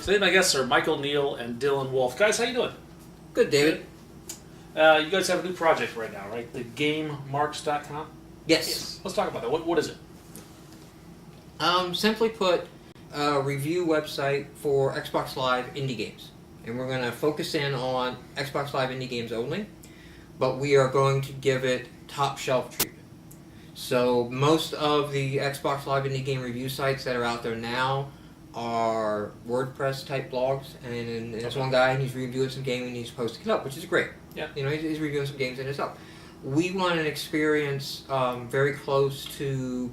Today my guests are Michael, Neel, and Dylan Wolf. Guys, how you doing? Good, David. You guys have a new project right now, right? The GameMarx.com? Yes. Let's talk about that. What is it? Simply put, a review website for Xbox Live indie games. And we're going to focus in on Xbox Live indie games only, but we are going to give it top shelf treatment. So most of the Xbox Live indie game review sites that are out there now are WordPress type blogs, and there's one guy and he's reviewing some game and he's posting it up, which is great. Yeah. You know, he's reviewing some games and it's up. We want an experience very close to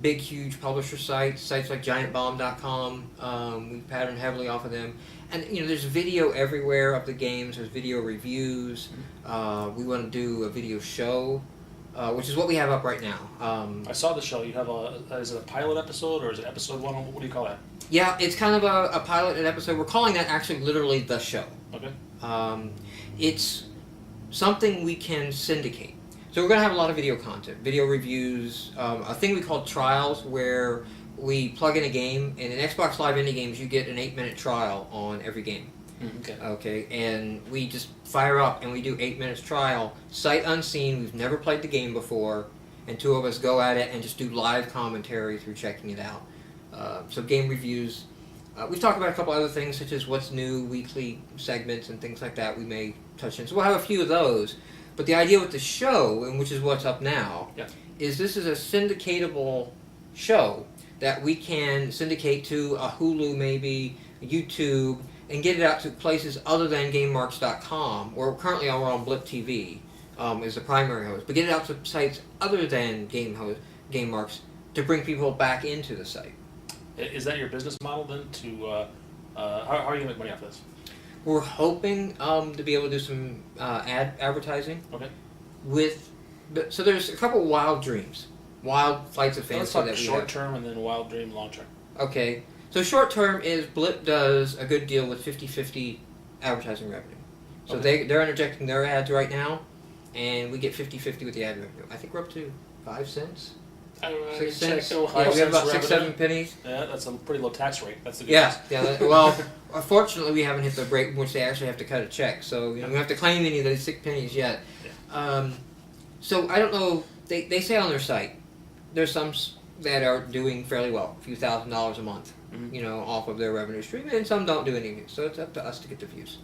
big, huge publisher sites like GiantBomb.com. We pattern heavily off of them. And, you know, there's video everywhere of the games. There's video reviews. We want to do a video show, which is what we have up right now. I saw the show. You have is it a pilot episode or is it episode 1? What do you call that? Yeah, it's kind of a pilot and episode. We're calling that actually literally the show. Okay. It's something we can syndicate. So we're going to have a lot of video content, video reviews, a thing we call trials where we plug in a game, and in Xbox Live Indie Games you get an 8-minute trial on every game. Okay, and we just fire up and we do 8 minutes trial, sight unseen, we've never played the game before, and two of us go at it and just do live commentary through checking it out. So game reviews. We've talked about a couple other things such as what's new, weekly segments and things like that we may touch in. So we'll have a few of those. But the idea with the show, and which is what's up now, is this is a syndicatable show that we can syndicate to a Hulu, maybe, a YouTube, and get it out to places other than GameMarx.com, or currently we're on Blip TV is the primary host, but get it out to sites other than GameMarx to bring people back into the site. Is that your business model then? How are you going to make money off of this? We're hoping to be able to do some advertising. Okay. So there's a couple wild dreams, wild flights of fancy. Let's talk that we short have. term and then wild dream, long term. Okay. So short term is Blip does a good deal with 50-50 advertising revenue. So they're interjecting their ads right now, and we get 50-50 with the ad revenue. I think we're up to 5 cents. I don't know. 6 cents. Yeah, We have about 6-7 pennies. Yeah, that's a pretty low tax rate. That's the good Yeah. Well, unfortunately, we haven't hit the break in which they actually have to cut a check. So we don't have to claim any of those 6 pennies yet. Yeah. So I don't know. They say on their site there's some that are doing fairly well, a few $1,000s a month, you know, off of their revenue stream, and some don't do anything. So it's up to us to get the views.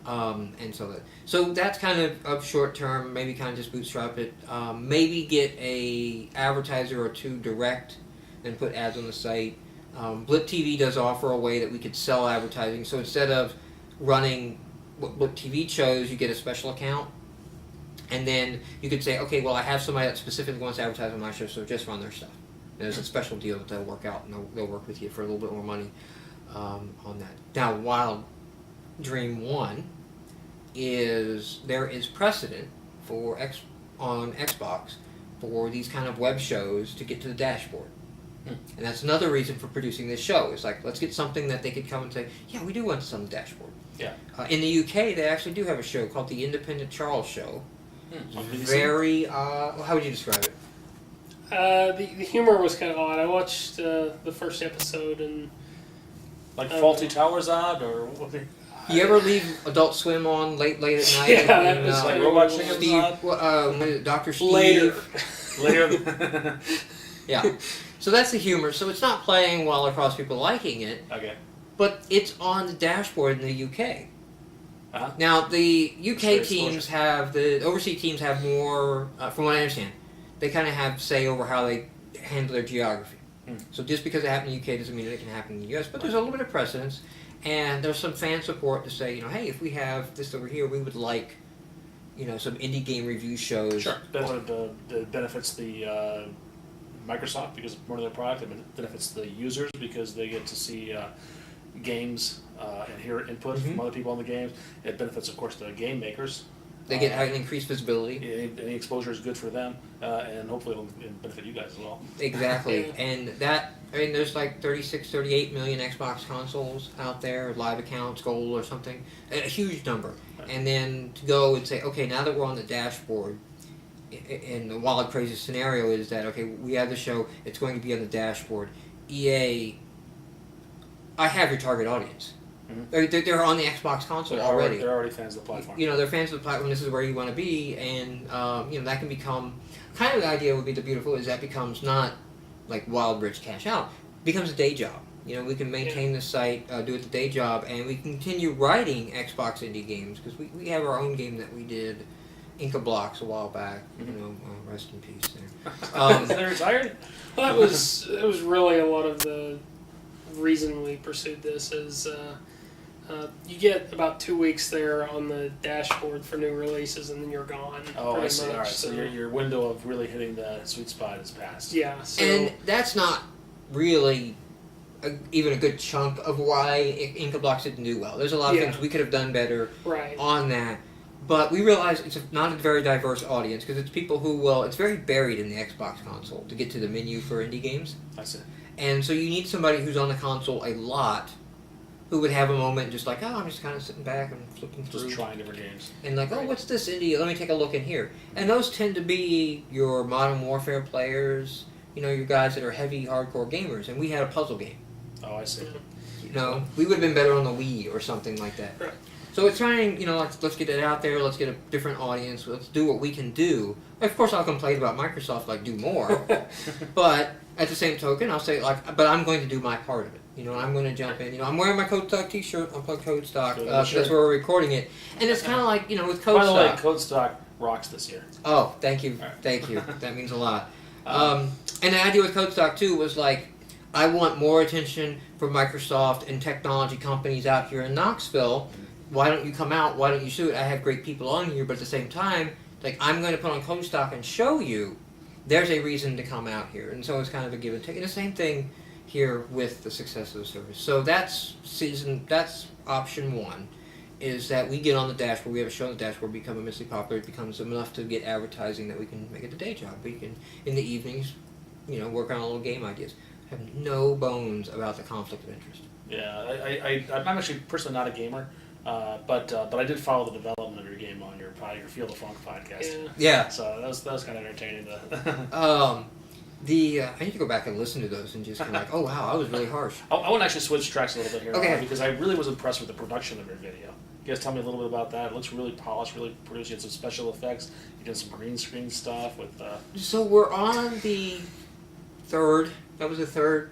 And so that's kind of short term. Maybe kind of just bootstrap it. Maybe get a advertiser or two direct and put ads on the site. Blip TV does offer a way that we could sell advertising. So instead of running what Blip TV chose, you get a special account, and then you could say, okay, well I have somebody that specifically wants to advertise on my show, so just run their stuff. And there's a special deal that they'll work out, and they'll work with you for a little bit more money on that. Now, Wild Dream 1 is there is precedent for on Xbox for these kind of web shows to get to the dashboard. And that's another reason for producing this show. It's like, let's get something that they could come and say, yeah, we do want this on the dashboard. Yeah. In the UK, they actually do have a show called The Independent Charles Show. Very, how would you describe it? the humor was kind of odd. I watched the first episode and... Like Faulty Towers odd, or what? You ever leave Adult Swim on late at night? Yeah, and, that was like Robot Chicken Steve, Dr. Steve. Later. Yeah. So that's the humor. So it's not playing well across people liking it. Okay. But it's on the dashboard in the UK. Uh-huh. Now, the UK teams the overseas teams have more, from what I understand, they kind of have say over how they handle their geography. So just because it happened in the UK doesn't mean that it can happen in the US, but there's a little bit of precedence, and there's some fan support to say, you know, hey, if we have this over here, we would like, you know, some indie game review shows. Sure. That benefits the Microsoft because it's more of their product. It benefits the users because they get to see games and hear input from other people on the games. It benefits, of course, the game makers. They get an increased visibility. Any exposure is good for them, and hopefully it'll benefit you guys as well. Exactly. And that, I mean, there's like 36, 38 million Xbox consoles out there, live accounts, gold or something. A huge number. Right. And then to go and say, okay, now that we're on the dashboard, and the wild, crazy scenario is that, okay, we have the show, it's going to be on the dashboard. EA I have your target audience. Mm-hmm. They're on the Xbox console already. They're already fans of the platform. You know, they're fans of the platform. This is where you want to be, and you know that can become kind of the idea would be the beautiful is that becomes not like wild rich cash out, becomes a day job. You know, we can maintain the site, do it the day job, and we continue writing Xbox indie games because we have our own game that we did, Inca Blocks, a while back. You know, rest in peace there. Is they retired? Well, that was really a lot of the reason we pursued this is you get about 2 weeks there on the dashboard for new releases, and then you're gone. Oh, I see. Much. All right, so your window of really hitting the sweet spot is passed. Yeah, so And that's not really even a good chunk of why Inca Blocks didn't do well. There's a lot of things we could have done better right. on that. But we realize it's not a very diverse audience because it's people who will. It's very buried in the Xbox console to get to the menu for indie games. I see. And so you need somebody who's on the console a lot who would have a moment just like, oh, I'm just kind of sitting back and flipping through. Just trying different games. And like, oh, what's this indie? Let me take a look in here. And those tend to be your Modern Warfare players, you know, your guys that are heavy, hardcore gamers. And we had a puzzle game. Oh, I see. You know, we would have been better on the Wii or something like that. Right. So it's trying, you know, let's get it out there. Let's get a different audience. Let's do what we can do. Of course, I'll complain about Microsoft, like, do more. But at the same token, I'll say, like, but I'm going to do my part of it. You know, I'm going to jump in. You know, I'm wearing my Code Stock t-shirt. I'm playing Code Stock. That's where we're recording it. And it's kind of like, you know, with Code Stock. By the way, Code Stock rocks this year. Oh, thank you. Right. Thank you. That means a lot. And the idea with Code Stock, too, was like, I want more attention from Microsoft and technology companies out here in Knoxville. Why don't you come out? Why don't you do it? I have great people on here, but at the same time, like, I'm going to put on Code Stock and show you there's a reason to come out here. And so it's kind of a give and take. And the same thing here with the success of the service. So that's option one, is that we get on the dashboard, we have a show on the dashboard, become immensely popular, it becomes enough to get advertising that we can make it a day job. We can, in the evenings, you know, work on little game ideas. Have no bones about the conflict of interest. Yeah, I'm actually personally not a gamer, but I did follow the development of your game on your Feel the Funk podcast. Yeah. So that was kind of entertaining. I need to go back and listen to those and just kind of like, oh wow, I was really harsh. I want to actually switch tracks a little bit here, Okay. Because I really was impressed with the production of your video. You guys tell me a little bit about that. It looks really polished, really produced. You had some special effects. You did some green screen stuff with. So we're on the third. That was the third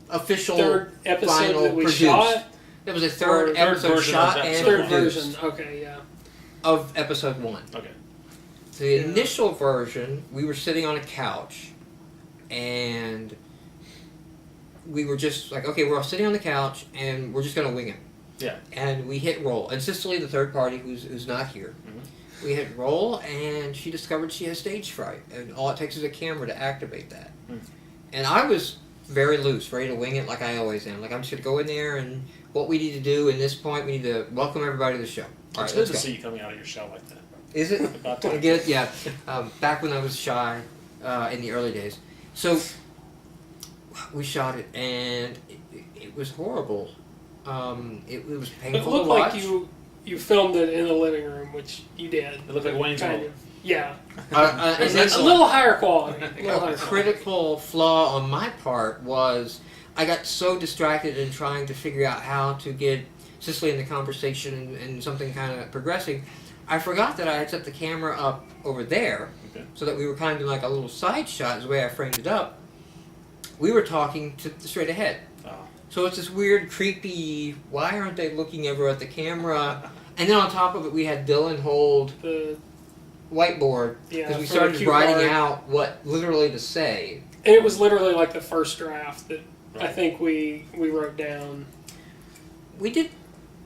official episode final that we produced. shot. That was a third episode version shot of and episode Third produced version. Okay, yeah. of episode 1. Okay. The initial version, we were sitting on a couch, and we were just like, okay, we're all sitting on the couch, and we're just going to wing it. Yeah. And we hit roll. And Cicely, the third party, who's not here, we hit roll, and she discovered she has stage fright, and all it takes is a camera to activate that. And I was very loose, ready to wing it like I always am. Like, I'm just going to go in there, and what we need to do in this point, we need to welcome everybody to the show. All It's right, good let's to go. see you coming out of your shell like that. Is it? About time. Get it? Yeah. Back when I was shy in the early days. So we shot it, and it was horrible. It was It painful looked to watch. like you filmed it in the living room, which you did. It looked like Wayne's kind World. of. Yeah. And It's that's a little higher quality. a critical flaw on my part was I got so distracted in trying to figure out how to get Cicely in the conversation and something kind of progressing. I forgot that I had set the camera up over there, so that we were kind of like a little side shot is the way I framed it up. We were talking to straight ahead. Oh. So it's this weird, creepy, why aren't they looking ever at the camera? And then on top of it, we had Dylan hold The whiteboard, because we for the started cue writing card. out what literally to say. And it was literally like the first draft that I Right. think we wrote down. We did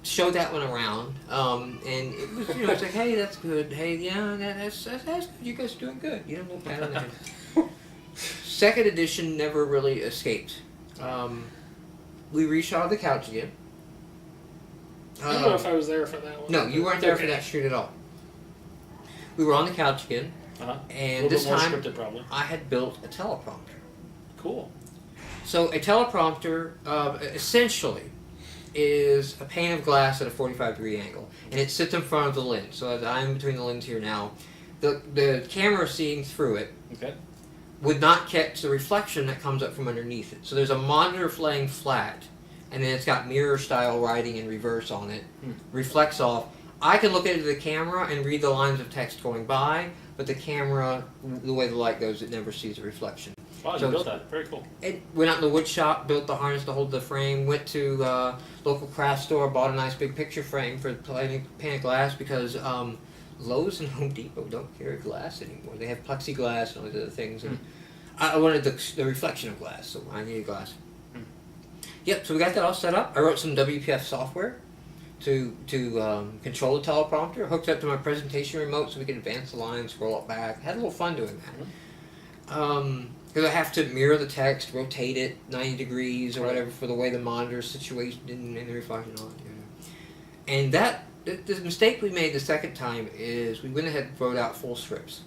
show that one around, and it was, you know, it's like, hey, that's good. Hey, yeah, that's good. You guys are doing good. You know, little pat on the head. Second edition never really escaped. We reshot the couch again. I don't know if I was there for that one. No, you weren't there for Okay. that shoot at all. We were on the couch again, A and little this bit more time scripted, probably. I had built a teleprompter. Cool. So a teleprompter, essentially, is a pane of glass at a 45-degree angle, and it sits in front of the lens. So as I'm between the lens here now, the camera seeing through it Okay. would not catch the reflection that comes up from underneath it. So there's a monitor laying flat and then it's got mirror style writing in reverse on it. Reflects off. I can look into the camera and read the lines of text going by, but the camera, the way the light goes, it never sees a reflection. Wow, So you built that. Very cool. It went out in the wood shop, built the harness to hold the frame, went to local craft store, bought a nice big picture frame for painted glass because Lowe's and Home Depot don't carry glass anymore. They have plexiglass and all these other things. And I wanted the reflection of glass, so I needed glass. Yep, so we got that all set up. I wrote some WPF software to control the teleprompter, hooked up to my presentation remote so we could advance the lines, scroll it back. Had a little fun doing that. Because I have to mirror the text, rotate it 90 degrees or whatever for the way the monitor is situated in the reflection on it. And that, the mistake we made the second time is we went ahead and wrote out full scripts.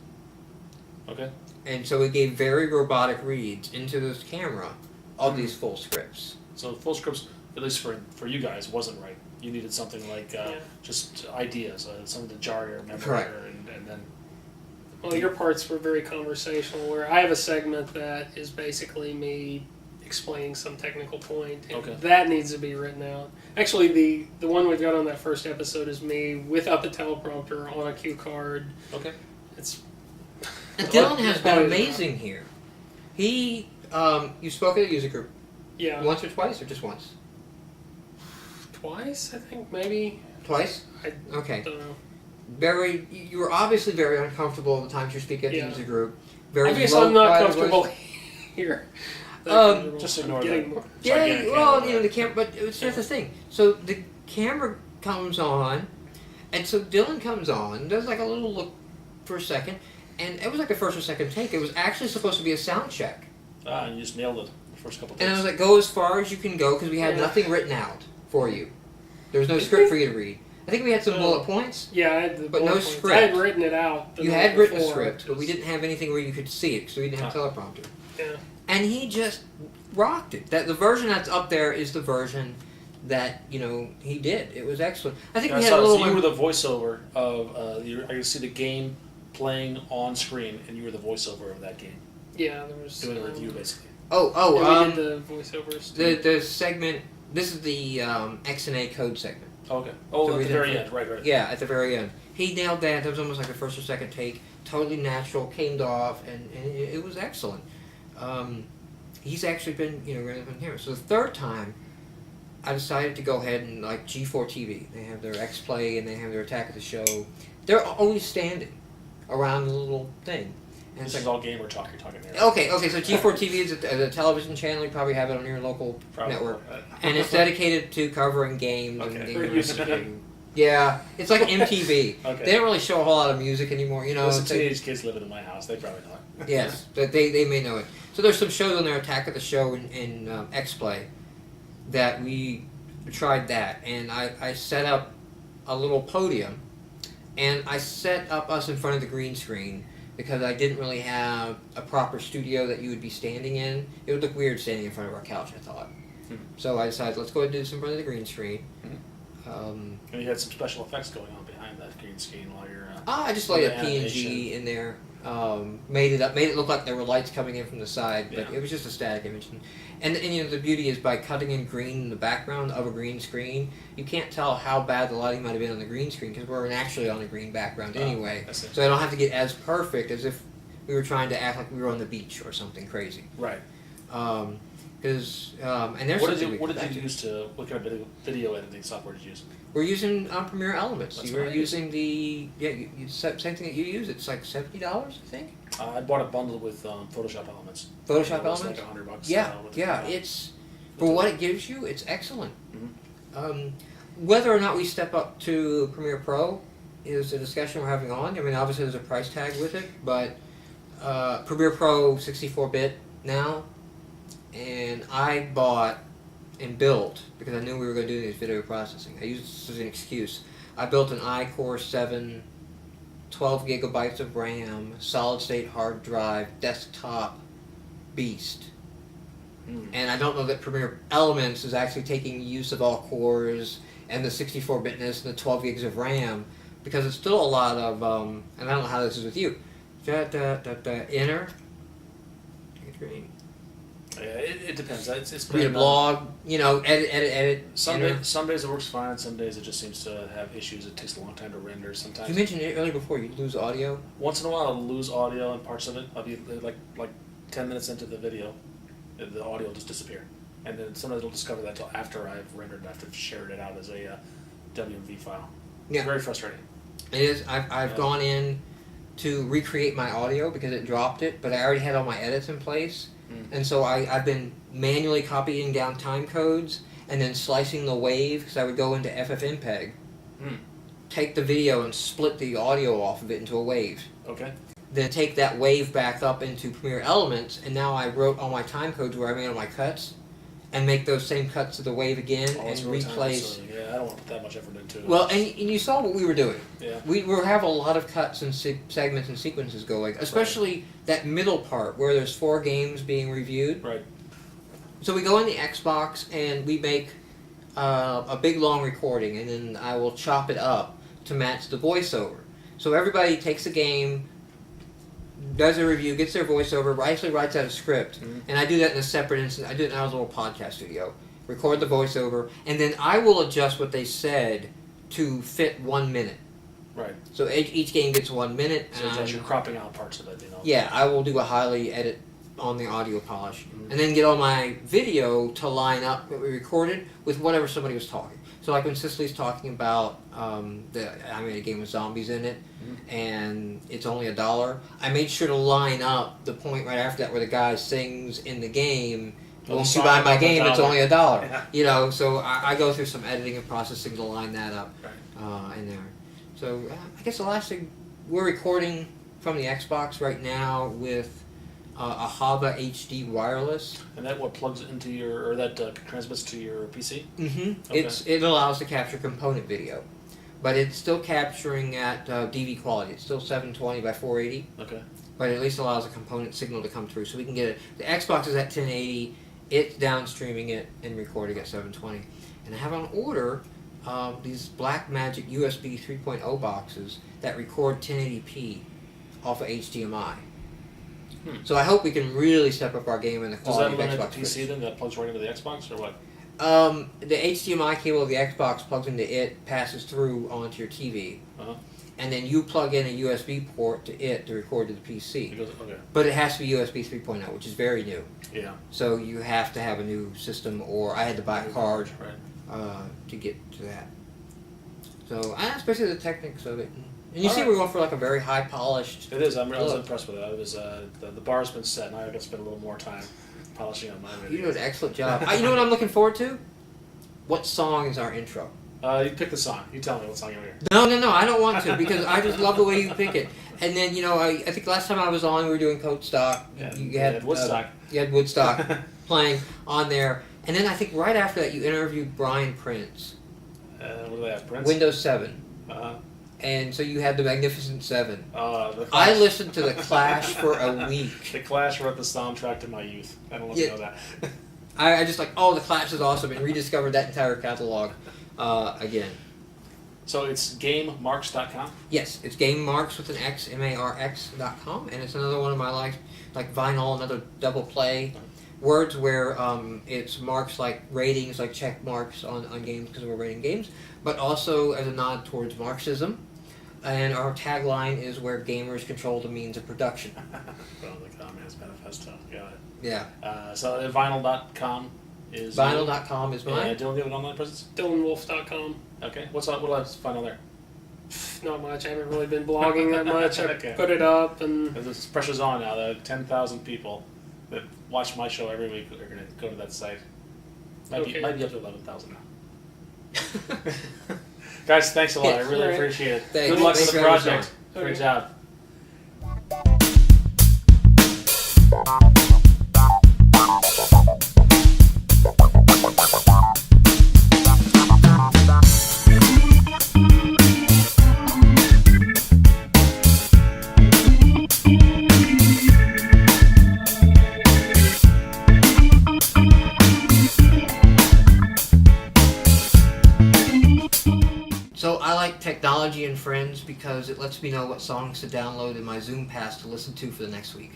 Okay. And so we gave very robotic reads into this camera of these full scripts. So full scripts, at least for you guys, wasn't right. You needed something like just ideas, something to jar your memory, Correct. and then. Well, your parts were very conversational, where I have a segment that is basically me explaining some technical point, and that needs to be written out. Actually, the one we've got on that first episode is me without the teleprompter on a cue card. Okay. It's And Dylan has been amazing here. He, you spoke at a user group. Yeah. Once or twice, or just once? Twice, I think, maybe. Twice? I Okay. don't know. You were obviously very uncomfortable the times you speak at the user group. Very I guess low I'm not quality comfortable voice. here. Just ignore that. Yeah, well, you know, the camera, but it's just the thing. So the camera comes on, and so Dylan comes on, does like a little look for a second, and it was like the first or second take. It was actually supposed to be a sound check. And you just nailed it the first couple of And I takes. was like, go as far as you can go, because we had nothing written out for you. There was no script for you to read. I think we had some bullet points. Yeah, I had the But bullet no points. script. I had written it out. You had written a script, but we didn't have anything where you could see it, so we didn't have a teleprompter. Yeah. And he just rocked it. That the version that's up there is the version that he did. It was excellent. I think we had a little. So you were the voiceover of. I could see the game playing on screen, and you were the voiceover of that game. Yeah, there was doing a review basically. We did the voiceovers. The segment. This is the X and A code segment. Okay. Oh, So at we the did very end, right. Yeah, at the very end. He nailed that. That was almost like a first or second take. Totally natural, came off, and it was excellent. He's actually been, really been here. So the third time, I decided to go ahead and like G4 TV. They have their X Play and they have their Attack of the Show. They're always standing around the little thing. And This it's is like, all gamer talk you're talking there. okay. So G4 TV is a television channel. You probably have it on your local network, and it's dedicated to covering games and games. Yeah, it's like MTV. They don't really show a whole lot of music anymore, Listen, teenage kids living in my house, they probably know it. Yes, but they may know it. So there's some shows on there, Attack of the Show and X-Play, that we tried that. And I set up a little podium, and I set up us in front of the green screen because I didn't really have a proper studio that you would be standing in. It would look weird standing in front of our couch, I thought. So I decided, let's go ahead and do this in front of the green screen. And you had some special effects going on behind that green screen while you're. I just laid a PNG in there, made it look like there were lights coming in from the side, but it was just a static image. And the beauty is by cutting in green in the background of a green screen, you can't tell how bad the lighting might have been on the green screen because we're naturally on a green background anyway. So I don't have to get as perfect as if we were trying to act like we were on the beach or something crazy. Right. And there's what did you use to what kind of video editing software did you use? We're using Premiere Elements. That's You were what I using the same thing that you use. It's like $70, I think. I bought a bundle with Photoshop Elements. Photoshop Elements? Elements. Like $100. Yeah. It's for what it gives you. It's excellent. Whether or not we step up to Premiere Pro is a discussion we're having on. I mean, obviously there's a price tag with it, but Premiere Pro 64-bit now, and I bought and built, because I knew we were going to do this video processing. I used this as an excuse. I built an iCore 7, 12 gigabytes of RAM, solid state hard drive, desktop beast. And I don't know that Premiere Elements is actually taking use of all cores and the 64-bitness and the 12 gigs of RAM, because it's still a lot of, and I don't know how this is with you. Enter. Yeah, it depends. It's Read a blog, edit. Some days it works fine. Some days it just seems to have issues. It takes a long time to render. Sometimes You mentioned it earlier before. You lose audio. once in a while I'll lose audio and parts of it. I'll be like 10 minutes into the video, the audio will just disappear, and then sometimes it'll discover that until after I've rendered and after I've shared it out as a WMV file. Yeah, It's very frustrating. it is. I've gone in to recreate my audio because it dropped it, but I already had all my edits in place. And so I've been manually copying down time codes and then slicing the wave because I would go into FFmpeg, take the video and split the audio off of it into a wave. Okay. Then take that wave back up into Premiere Elements, and now I wrote all my time codes where I made all my cuts and make those same cuts to the wave again and replace. Yeah, I don't want to put that much effort into it. Well, and you saw what we were doing. Yeah. We have a lot of cuts and segments and sequences going, especially that middle part where there's 4 games being reviewed. Right. So we go in the Xbox and we make a big long recording, and then I will chop it up to match the voiceover. So everybody takes a game, does a review, gets their voiceover, actually writes out a script, and I do that in a separate instance. I do it in our little podcast studio. Record the voiceover, and then I will adjust what they said to fit 1 minute. Right. So each game gets 1 minute. So it's actually cropping out parts of it, Yeah, I will do a highly edit on the audio polish, and then get all my video to line up what we recorded with whatever somebody was talking. So like when Cicely's talking about I made a game with zombies in it, and it's only $1. I made sure to line up the point right after that where the guy sings in the game. Once you buy my game, it's only $1. Yeah. So I go through some editing and processing to line that up in there. So I guess the last thing, we're recording from the Xbox right now with a Hava HD wireless. And that plugs into that transmits to your PC? Mm-hmm. Okay. It allows to capture component video, but it's still capturing at DV quality. It's still 720 by 480. Okay. But it at least allows a component signal to come through, so we can get it. The Xbox is at 1080. It's downstreaming it and recording at 720. And I have on order these Blackmagic USB 3.0 boxes that record 1080p off of HDMI. So I hope we can really step up our game in the quality of Xbox. Does that limit the PC then? That plugs right into the Xbox or what? The HDMI cable of the Xbox plugs into it, passes through onto your TV, and then you plug in a USB port to it to record to the PC. Okay. But it has to be USB 3.0, which is very new. Yeah. So you have to have a new system, or I had to buy a card Right. to get to that. So that's basically the techniques of it. And you see, right. we're going for like a very high polished. It is. I was impressed with it. It was the bar's been set. Now I got to spend a little more time polishing up my video. You do an excellent job. You know what I'm looking forward to? What song is our intro? You pick the song. You tell me what song you want to hear. No, I don't want to, because I just love the way you pick it. And then, I think last time I was on, we were doing Coat Stock. Yeah, You had Woodstock. You had Woodstock playing on there. And then I think right after that, you interviewed Brian Prince. What do they have? Prince? Windows 7. Uh-huh. And so you had the Magnificent Seven. The Clash. I listened to The Clash for a week. The Clash wrote the soundtrack to my youth. I don't know if you know that. I just The Clash is awesome, and rediscovered that entire catalog again. So it's GameMarx.com? Yes, it's GameMarx with an X, MARX.com, and it's another one of my like vinyl, another double play words where it's marks like ratings, like check marks on games because we're rating games, but also as a nod towards Marxism. And our tagline is where gamers control the means of production. From the Communist Manifesto. Got it. Yeah. So vinyl.com is... Vinyl.com is mine. Dylan, do you have an online presence? DylanWolf.com. Okay. What else find on there? Not much. I haven't really been blogging that much. I Okay. put it up and... This pressure's on now. The 10,000 people that watch my show every week are going to go to that site. Might be up to 11,000 now. Guys, thanks a lot. I really appreciate it. Thanks. Good luck Thanks with the for having us project. on. Great Okay. job. So I like Technology and Friends because it lets me know what songs to download in my Zoom Pass to listen to for the next week.